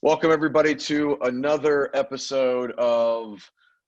Welcome everybody to another episode of,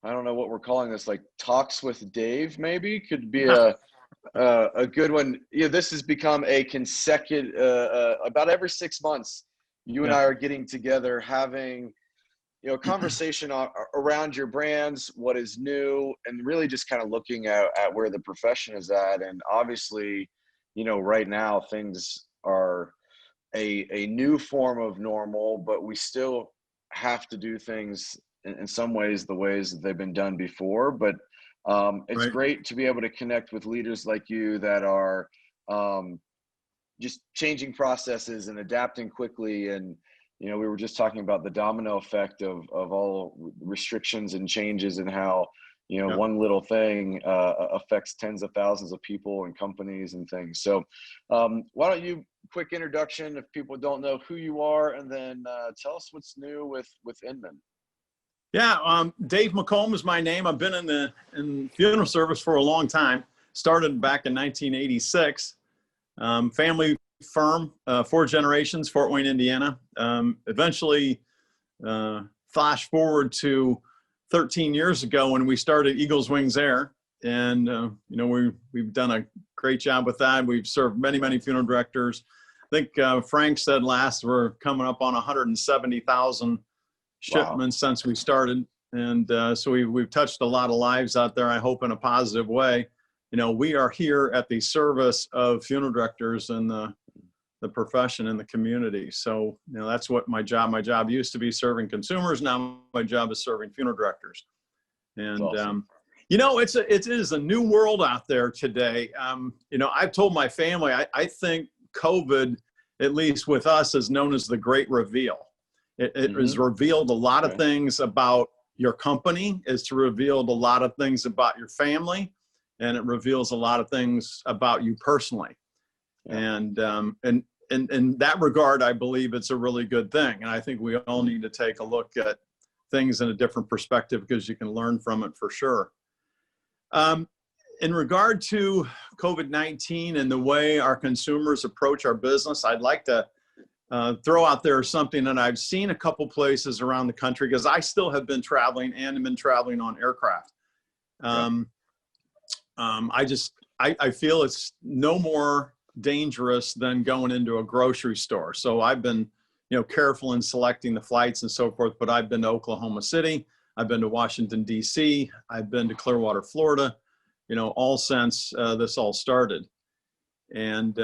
I don't know what we're calling this, like Talks with Dave, maybe could be a good one. This has become a consecutive, about every 6 months, you and I are getting together, having, a conversation around your brands, what is new, and really just kind of looking at where the profession is at. And obviously, right now things are a new form of normal, but we still have to do things in some ways the ways that they've been done before. But it's great to be able to connect with leaders like you that are just changing processes and adapting quickly. And we were just talking about the domino effect of all restrictions and changes, and how one little thing affects tens of thousands of people and companies and things. So why don't you, quick introduction if people don't know who you are, and then tell us what's new with Inman. Yeah, Dave McComb is my name. I've been in funeral service for a long time. Started back in 1986. Family firm, 4 generations, Fort Wayne, Indiana. Eventually, flash forward to 13 years ago when we started Eagles Wings Air, and we've done a great job with that. We've served many funeral directors. I think Frank said last we're coming up on 170,000 shipments since we started, and so we've touched a lot of lives out there, I hope in a positive way. We are here at the service of funeral directors and the profession in the community. So that's what my job used to be, serving consumers. Now my job is serving funeral directors. And awesome. It is a new world out there today. I've told my family, I think COVID, at least with us, is known as the Great Reveal. It has revealed a lot of things about your company. It's revealed a lot of things about your family, and it reveals a lot of things about you personally. And in that regard, I believe it's a really good thing. And I think we all need to take a look at things in a different perspective, because you can learn from it for sure. In regard to COVID-19 and the way our consumers approach our business, I'd like to throw out there something that I've seen a couple places around the country, because I still have been traveling and have been traveling on aircraft. I feel it's no more dangerous than going into a grocery store. So I've been, careful in selecting the flights and so forth, but I've been to Oklahoma City, I've been to Washington, D.C., I've been to Clearwater, Florida, all since this all started. And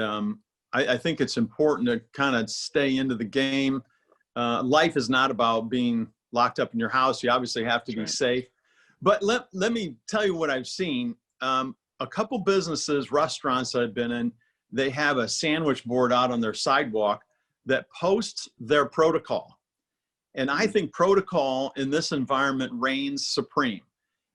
I think it's important to kind of stay into the game. Life is not about being locked up in your house. You obviously have to be safe. But let me tell you what I've seen. A couple businesses, restaurants that I've been in, they have a sandwich board out on their sidewalk that posts their protocol. And I think protocol in this environment reigns supreme.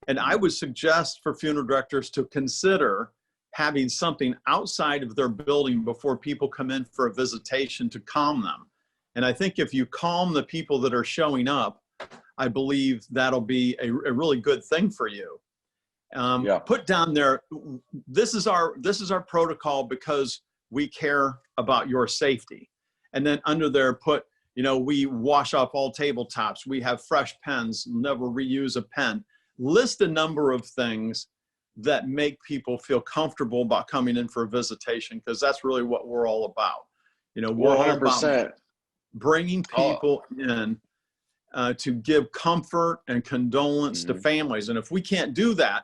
And I would suggest for funeral directors to consider having something outside of their building before people come in for a visitation to calm them. And I think if you calm the people that are showing up, I believe that'll be a really good thing for you. Put down there, this is our protocol because we care about your safety. And then under there put, we wash off all tabletops, we have fresh pens, never reuse a pen. List a number of things that make people feel comfortable about coming in for a visitation, because that's really what we're all about. We're 100%. All about bringing people in to give comfort and condolence to families. And if we can't do that,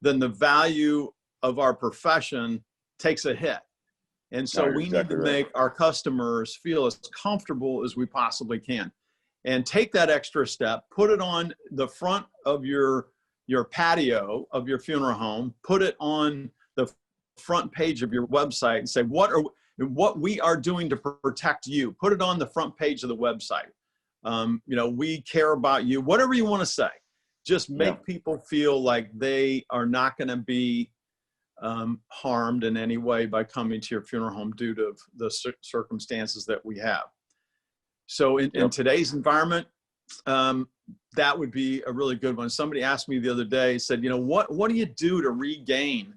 then the value of our profession takes a hit. And so we need to make our customers feel as comfortable as we possibly can. And take that extra step, put it on the front of your patio of your funeral home, put it on the front page of your website and say, what we are doing to protect you. Put it on the front page of the website. We care about you, whatever you want to say. Just make people feel like they are not going to be harmed in any way by coming to your funeral home due to the circumstances that we have. So in today's environment, that would be a really good one. Somebody asked me the other day, said, what do you do to regain,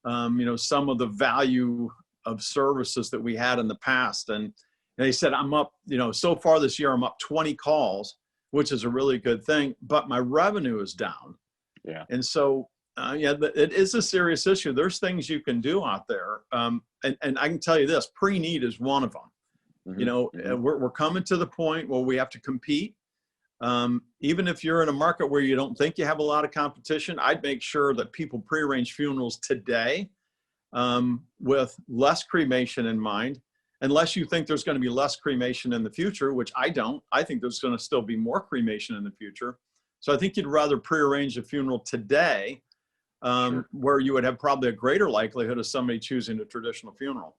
some of the value of services that we had in the past? And And he said, I'm up, so far this year, I'm up 20 calls, which is a really good thing, but my revenue is down. Yeah. And so, it is a serious issue. There's things you can do out there. And I can tell you this, pre-need is one of them. We're coming to the point where we have to compete. Even if you're in a market where you don't think you have a lot of competition, I'd make sure that people pre-arrange funerals today with less cremation in mind, unless you think there's going to be less cremation in the future, which I don't. I think there's going to still be more cremation in the future. So I think you'd rather pre-arrange a funeral today, where you would have probably a greater likelihood of somebody choosing a traditional funeral.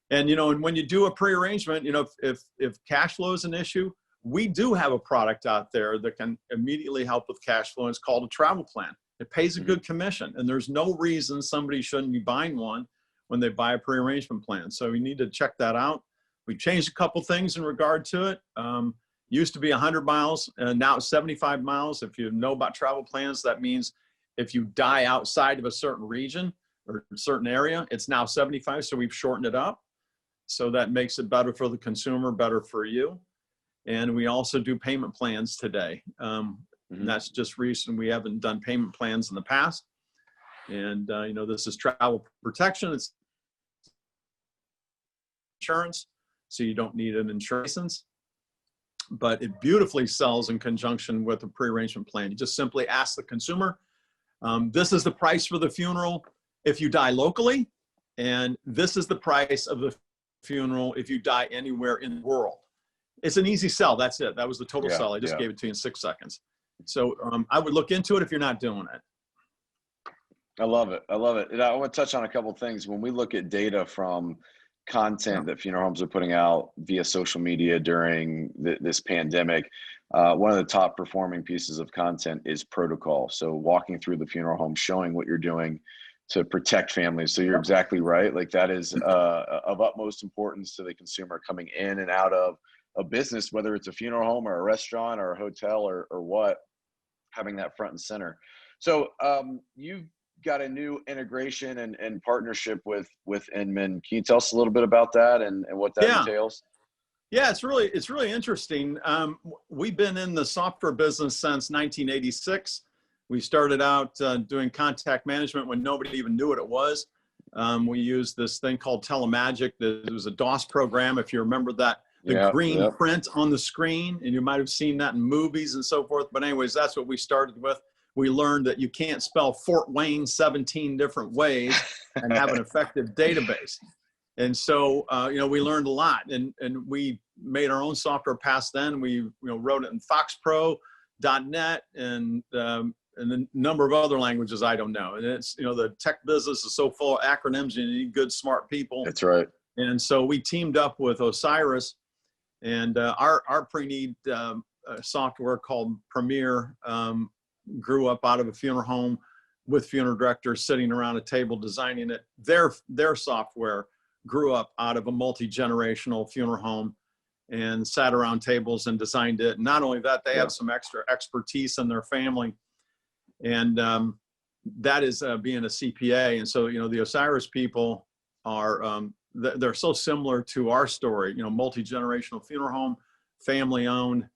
And, and when you do a pre-arrangement, if cash flow is an issue, we do have a product out there that can immediately help with cash flow. And it's called a travel plan. It pays a good commission, and there's no reason somebody shouldn't be buying one when they buy a pre-arrangement plan. So you need to check that out. We changed a couple things in regard to it. Used to be 100 miles, and now it's 75 miles. If you know about travel plans, that means if you die outside of a certain region or a certain area, it's now 75. So we've shortened it up. So that makes it better for the consumer, better for you. And we also do payment plans today. And that's just recent. We haven't done payment plans in the past. And, this is travel protection. It's insurance. So you don't need an insurance license. But it beautifully sells in conjunction with a pre-arrangement plan. You just simply ask the consumer, this is the price for the funeral if you die locally. And this is the price of the funeral if you die anywhere in the world. It's an easy sell. That's it. That was the total sell. I just gave it to you in 6 seconds. So I would look into it if you're not doing it. I love it. I love it. And I want to touch on a couple of things. When we look at data from content that funeral homes are putting out via social media during this pandemic, one of the top performing pieces of content is protocol. So walking through the funeral home, showing what you're doing to protect families. So you're exactly right. Like that is of utmost importance to the consumer coming in and out of a business, whether it's a funeral home or a restaurant or a hotel or what, having that front and center. So you've got a new integration and partnership with Inman. Can you tell us a little bit about that and what that entails? Yeah, it's really interesting. We've been in the software business since 1986. We started out doing contact management when nobody even knew what it was. We used this thing called Telemagic. It was a DOS program, if you remember that, the green print on the screen, and you might have seen that in movies and so forth. But anyways, that's what we started with. We learned that you can't spell Fort Wayne 17 different ways and have an effective database. And so, we learned a lot, and we made our own software past then. We wrote it in FoxPro.net and a number of other languages I don't know. And it's, the tech business is so full of acronyms, you need good, smart people. That's right. And so we teamed up with Osiris, and our pre-need software called Premier grew up out of a funeral home with funeral directors sitting around a table designing it. Their software grew up out of a multi-generational funeral home and sat around tables and designed it. And not only that, they have some extra expertise in their family. And that is being a CPA. And so, the Osiris people are, they're so similar to our story, multi-generational funeral home, family owned,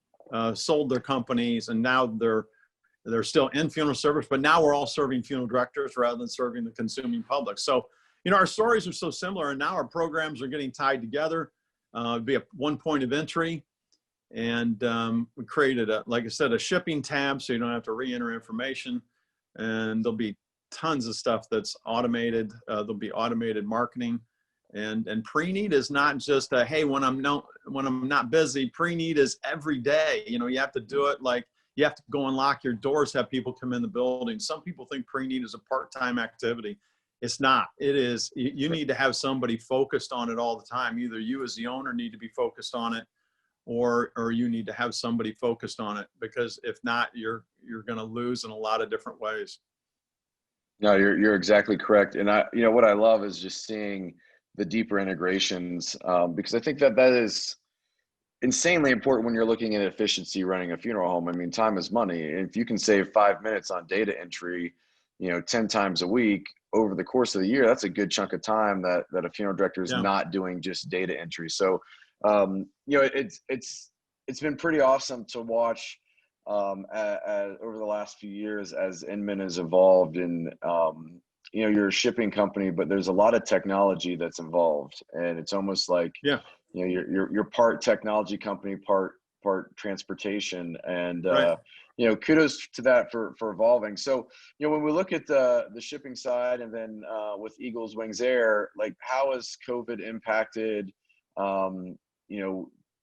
sold their companies, and now they're still in funeral service, but now we're all serving funeral directors rather than serving the consuming public. So, our stories are so similar, and now our programs are getting tied together. It'd be one point of entry. And we created, like I said, a shipping tab so you don't have to re-enter information. And there'll be tons of stuff that's automated. There'll be automated marketing. And pre-need is not just hey, when I'm not busy. Pre-need is every day. You have to do it. Like, you have to go and lock your doors, have people come in the building. Some people think pre-need is a part-time activity. It's not. It is. You need to have somebody focused on it all the time. Either you as the owner need to be focused on it, or you need to have somebody focused on it, because if not, you're going to lose in a lot of different ways. No, you're exactly correct. And what I love is just seeing the deeper integrations, because I think that is insanely important when you're looking at efficiency running a funeral home. I mean, time is money. If you can save 5 minutes on data entry, 10 times a week over the course of the year, that's a good chunk of time that a funeral director is not doing just data entry. So It's been pretty awesome to watch over the last few years as Inman has evolved. And you're a shipping company, but there's a lot of technology that's involved, and it's almost like Yeah. You're part technology company, part transportation, and Right. kudos to that for evolving. So when we look at the shipping side, and then with Eagles Wings Air, like how has COVID impacted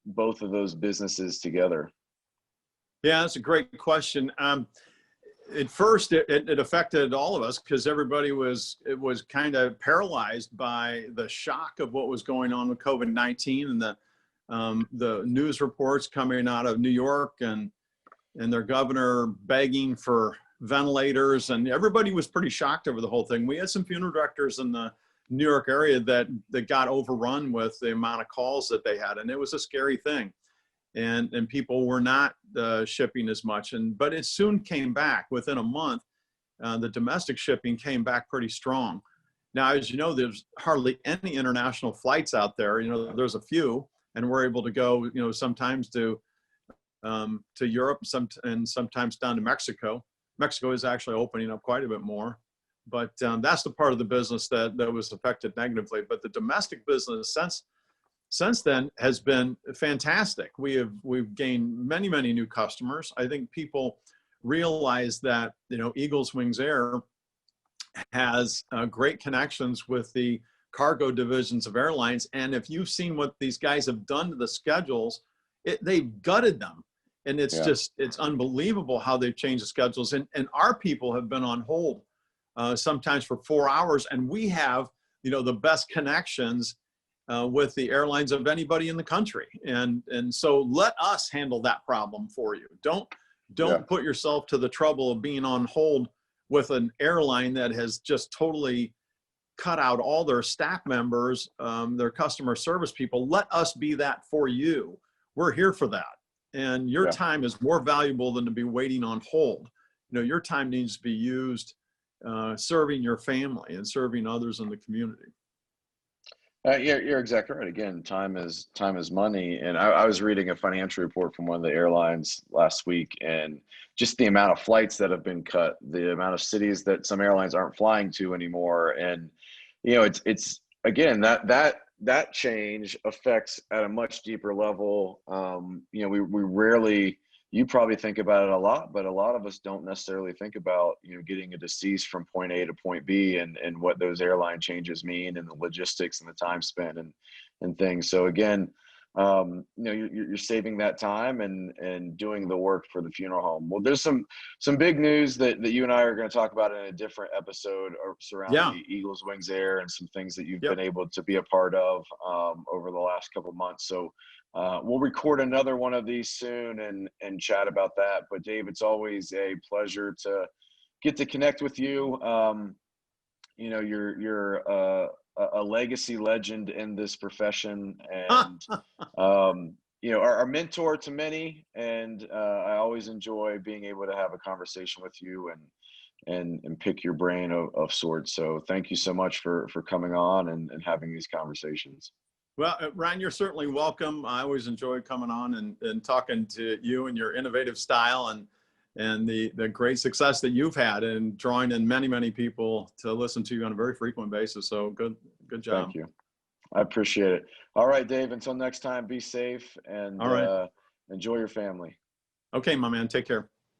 both of those businesses together? Yeah, that's a great question. At first, it affected all of us because everybody was kind of paralyzed by the shock of what was going on with COVID-19 and the news reports coming out of New York and their governor begging for ventilators, and everybody was pretty shocked over the whole thing. We had some funeral directors in the New York area that got overrun with the amount of calls that they had, and it was a scary thing. And people were not shipping as much, but it soon came back. Within a month, the domestic shipping came back pretty strong. Now, as you know, there's hardly any international flights out there. There's a few, and we're able to go, sometimes to Europe, and sometimes down to Mexico. Mexico is actually opening up quite a bit more, but that's the part of the business that was affected negatively. But the domestic business since then has been fantastic. We've gained many new customers. I think people realize that Eagles Wings Air has great connections with the cargo divisions of airlines, and if you've seen what these guys have done to the schedules, they've gutted them, and it's unbelievable how they've changed the schedules. And our people have been on hold sometimes for 4 hours, and we have the best connections with the airlines of anybody in the country. And so let us handle that problem for you. Don't put yourself to the trouble of being on hold with an airline that has just totally cut out all their staff members, their customer service people. Let us be that for you. We're here for that. And your time is more valuable than to be waiting on hold. Your time needs to be used serving your family and serving others in the community. You're exactly right. Again, time is money. And I was reading a financial report from one of the airlines last week, and just the amount of flights that have been cut, the amount of cities that some airlines aren't flying to anymore. And, it's again, that change affects at a much deeper level. We rarely, you probably think about it a lot, but a lot of us don't necessarily think about, getting a deceased from point A to point B and what those airline changes mean, and the logistics and the time spent and things. So again, you're saving that time and doing the work for the funeral home. Well, there's some big news that you and I are going to talk about in a different episode surrounding the Eagles Wings Air, and some things that you've been able to be a part of over the last couple of months. So we'll record another one of these soon and chat about that. But Dave, it's always a pleasure to get to connect with you. You're a legacy legend in this profession, and our mentor to many. And I always enjoy being able to have a conversation with you and pick your brain of sorts. So thank you so much for coming on and having these conversations. Well, Ryan, you're certainly welcome. I always enjoy coming on and talking to you and your innovative style and the great success that you've had in drawing in many people to listen to you on a very frequent basis. So good job. Thank you. I appreciate it. All right, Dave, until next time, be safe and enjoy your family. Okay, my man. Take care.